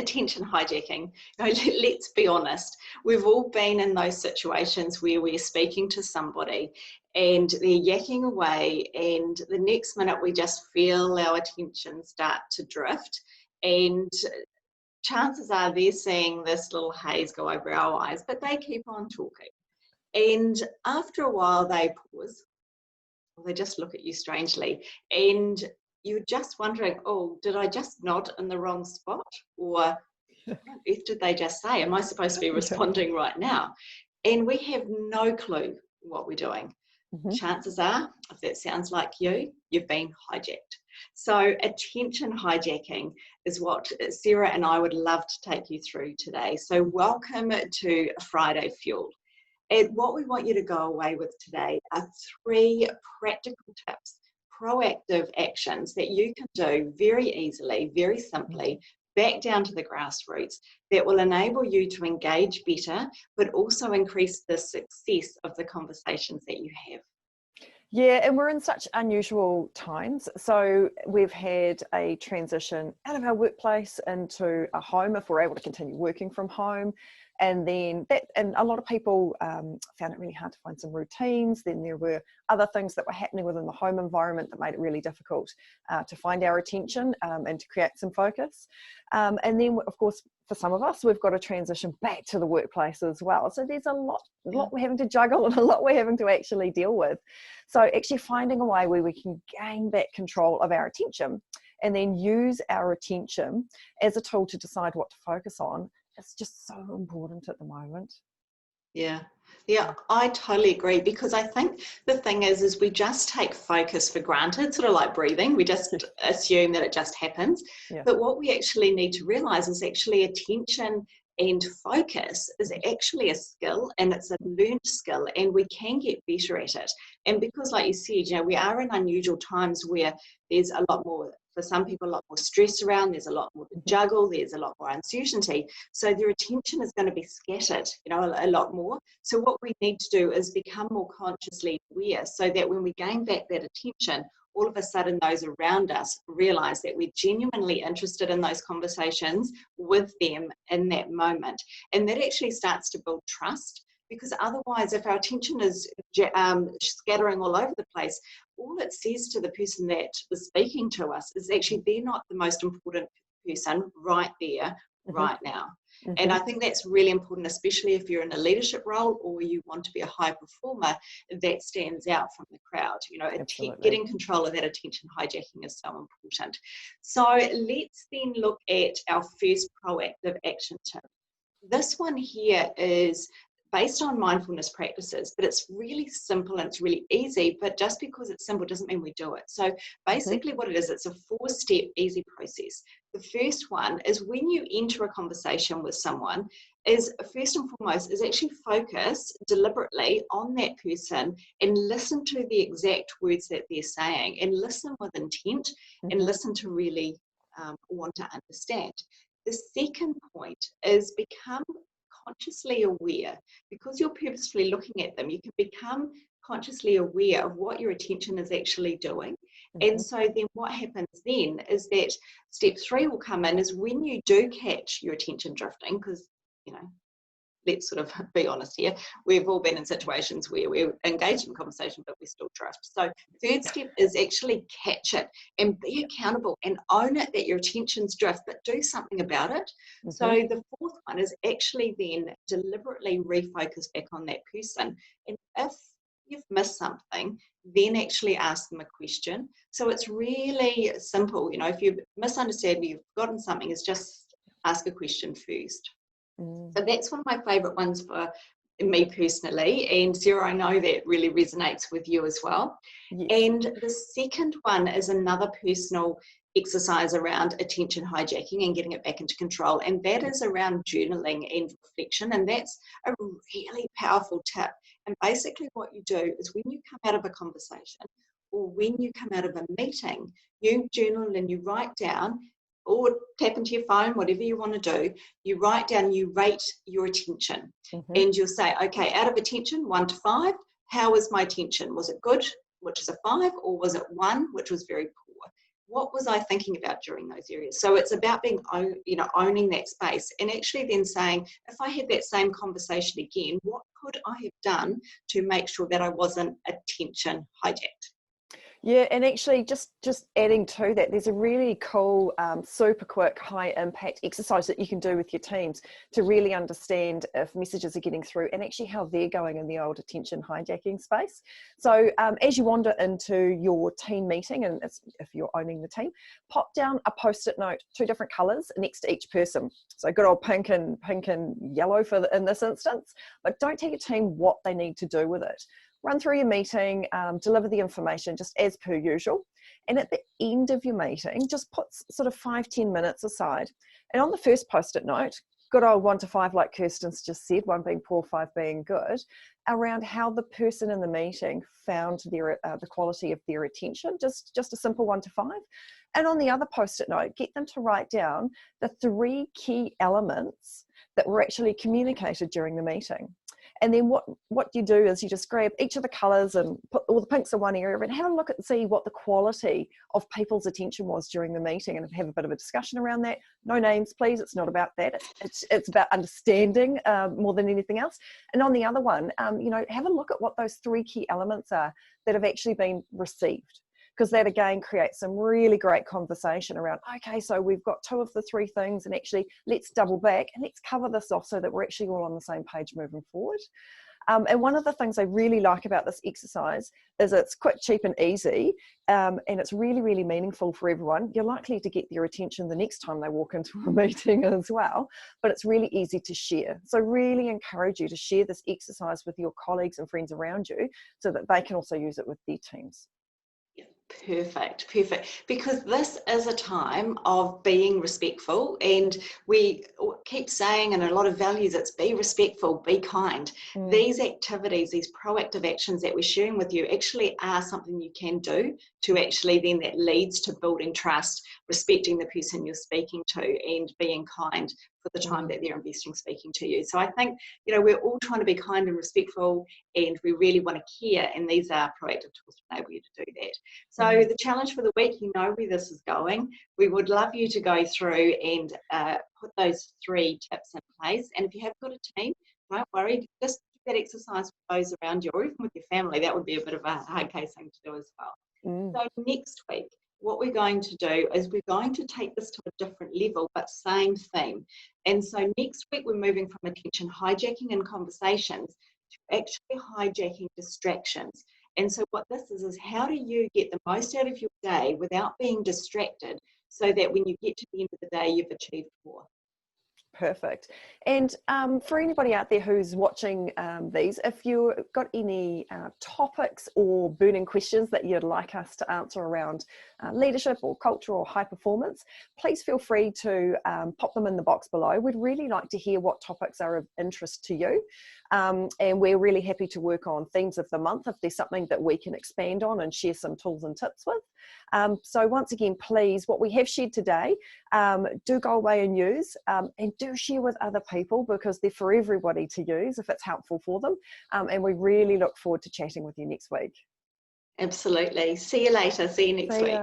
attention hijacking. Let's be honest. We've all been in those situations where we're speaking to somebody and they're yakking away, and the next minute we just feel our attention start to drift, and chances are they're seeing this little haze go over our eyes, but they keep on talking. And after a while they pause, or they just look at you strangely, and you're just wondering, oh, did I just nod in the wrong spot? Or what on earth did they just say? Am I supposed to be responding right now? And we have no clue what we're doing. Chances are, if that sounds like you, you've been hijacked. So attention hijacking is what Sarah and I would love to take you through today. So welcome to Friday Fuel. And what we want you to go away with today are 3 practical tips, proactive actions that you can do very easily, very simply, back down to the grassroots, that will enable you to engage better, but also increase the success of the conversations that you have. Yeah, and we're in such unusual times. So we've had a transition out of our workplace into a home, if we're able to continue working from home. And then and a lot of people found it really hard to find some routines. Then there were other things that were happening within the home environment that made it really difficult to find our attention and to create some focus. And then, of course, for some of us, we've got to transition back to the workplace as well. So there's a lot we're having to juggle and a lot we're having to actually deal with. So actually finding a way where we can gain back control of our attention and then use our attention as a tool to decide what to focus on. It's just so important at the moment. Yeah, I totally agree, because I think the thing is we just take focus for granted, sort of like breathing. We just assume that it just happens. Yeah. But what we actually need to realize is actually attention and focus is actually a skill, and it's a learned skill, and we can get better at it. And because, like you said, we are in unusual times where there's a lot more, for some people, a lot more stress around, there's a lot more to juggle, there's a lot more uncertainty. So their attention is going to be scattered, a lot more. So what we need to do is become more consciously aware, so that when we gain back that attention, all of a sudden those around us realize that we're genuinely interested in those conversations with them in that moment. And that actually starts to build trust, because otherwise, if our attention is scattering all over the place, all it says to the person that is speaking to us is actually they're not the most important person right there, right now. And I think that's really important, especially if you're in a leadership role or you want to be a high performer that stands out from the crowd. Getting control of that attention hijacking is so important. So let's then look at our first proactive action tip. This one here is based on mindfulness practices, but it's really simple and it's really easy, but just because it's simple doesn't mean we do it. So basically what it is, it's a 4-step easy process. The first one is when you enter a conversation with someone, is first and foremost is actually focus deliberately on that person and listen to the exact words that they're saying, and listen with intent and listen to really want to understand. The second point is become consciously aware. Because you're purposefully looking at them, you can become consciously aware of what your attention is actually doing. And so then what happens then is that step 3 will come in, is when you do catch your attention drifting, because let's sort of be honest here, we've all been in situations where we're engaged in conversation but we still drift. So third step is actually catch it and be accountable and own it that your attention's drift, but do something about it. So the fourth one is actually then deliberately refocus back on that person, and if you've missed something, then actually ask them a question. So it's really simple. If you misunderstand, you've forgotten something, is just ask a question first. So that's one of my favorite ones for me personally, and Sarah, I know that really resonates with you as well. Yes. And the second one is another personal exercise around attention hijacking and getting it back into control, and that is around journaling and reflection, and that's a really powerful tip. And basically what you do is when you come out of a conversation or when you come out of a meeting, you journal and you write down, or tap into your phone, whatever you want to do, you write down, you rate your attention. And you'll say, okay, out of attention, 1 to 5, how was my attention? Was it good, which is a 5, or was it 1, which was very poor? what was I thinking about during those areas? So it's about being, owning that space, and actually then saying, if I had that same conversation again, what could I have done to make sure that I wasn't attention hijacked? Yeah, and actually just adding to that, there's a really cool, super quick, high impact exercise that you can do with your teams to really understand if messages are getting through and actually how they're going in the old attention hijacking space. So as you wander into your team meeting, and if you're owning the team, pop down a post-it note, 2 different colors next to each person. So good old pink and yellow in this instance, but don't tell your team what they need to do with it. Run through your meeting, deliver the information just as per usual. And at the end of your meeting, just put sort of 5-10 minutes aside. And on the first post-it note, good old 1 to 5, like Kirsten's just said, 1 being poor, 5 being good, around how the person in the meeting found the quality of their attention, just a simple 1 to 5. And on the other post-it note, get them to write down the 3 key elements that were actually communicated during the meeting. And then what you do is you just grab each of the colours and put all the pinks in one area and have a look and see what the quality of people's attention was during the meeting, and have a bit of a discussion around that. No names, please. It's not about that. It's about understanding more than anything else. And on the other one, have a look at what those 3 key elements are that have actually been received. Because that again creates some really great conversation around, okay, so we've got 2 of the 3 things, and actually let's double back and let's cover this off so that we're actually all on the same page moving forward. And one of the things I really like about this exercise is it's quick, cheap and easy, and it's really, really meaningful for everyone. You're likely to get their attention the next time they walk into a meeting as well, but it's really easy to share. So really encourage you to share this exercise with your colleagues and friends around you so that they can also use it with their teams. Perfect. Because this is a time of being respectful, and we keep saying in a lot of values, it's be respectful, be kind. These activities, these proactive actions that we're sharing with you actually are something you can do to actually then that leads to building trust, respecting the person you're speaking to, and being kind for the time that they're investing speaking to you. So I think, we're all trying to be kind and respectful, and we really want to care, and these are proactive tools to enable you to do that. So the challenge for the week, you know where this is going. We would love you to go through and put those 3 tips in place. And if you have got a team, don't worry, just do that exercise with those around you, or even with your family. That would be a bit of a hard case thing to do as well. So next week, what we're going to do is we're going to take this to a different level, but same theme. And so next week, we're moving from attention hijacking in conversations to actually hijacking distractions. And so what this is how do you get the most out of your day without being distracted, so that when you get to the end of the day, you've achieved more. Perfect. And for anybody out there who's watching these, if you've got any topics or burning questions that you'd like us to answer around leadership or culture or high performance, please feel free to pop them in the box below. We'd really like to hear what topics are of interest to you. And we're really happy to work on themes of the month if there's something that we can expand on and share some tools and tips with. So once again, please, what we have shared today, do go away and use, and do share with other people, because they're for everybody to use if it's helpful for them. And we really look forward to chatting with you next week. Absolutely. See you later. See you next week.